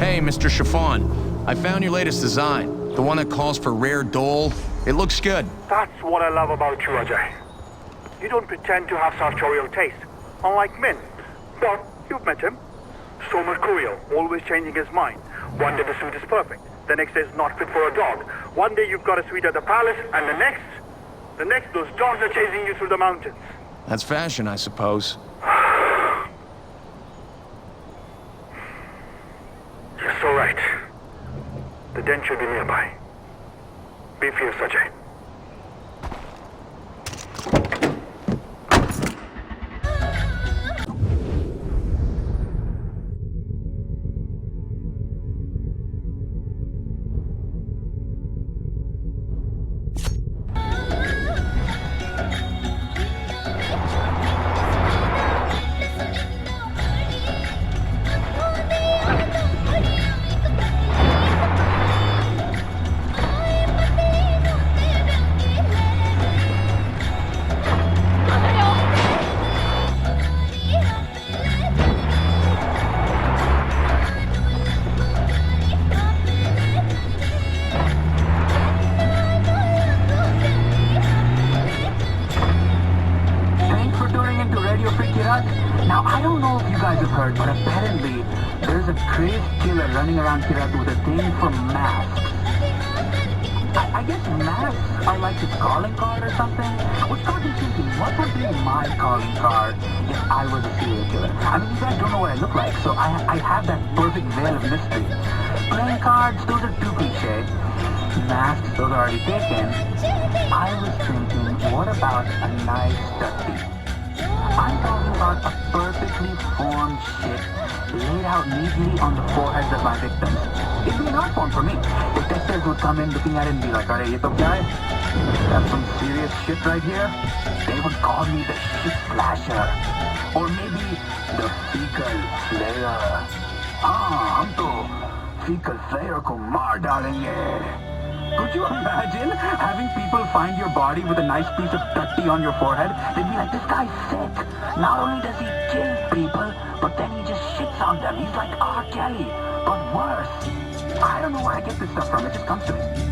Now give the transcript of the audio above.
Hey, Mr. Chiffon. I found your latest design. The one that calls for rare dole. It looks good. That's what I love about you, Ajay. You don't pretend to have sartorial taste, unlike Min. But you've met him. So mercurial, always changing his mind. One day the suit is perfect, the next day it's not fit for a dog. One day you've got a suite at the palace, and the next those dogs are chasing you through the mountains. That's fashion, I suppose. You're so right. The den should be nearby. Be fierce, Ajay. Now, I don't know if you guys have heard, but apparently there's a crazed killer running around Kirat with a thing for masks. I guess masks are like his calling card or something, which got me thinking, what would be my calling card if I was a serial killer? I mean, you guys don't know what I look like, so I have that perfect veil of mystery. Playing cards, those are too cliche. Masks, those are already taken. I was thinking, what about a nice study? I'm talking about a perfectly formed shit laid out neatly on the foreheads of my victims. It'd be an art form for me. Detectives would come in looking at it and be like, "Arey, ye to kya hai? That's some serious shit right here." They would call me the shit flasher. Or maybe the fecal slayer. Hum to fecal slayer ko maar dalenge. Could you imagine having people find your body with a nice piece of tutty on your forehead? They'd be like, "This guy's sick. Not only does he kill people, but then he just shits on them. He's like R. Kelly, but worse." I don't know where I get this stuff from. It just comes to me.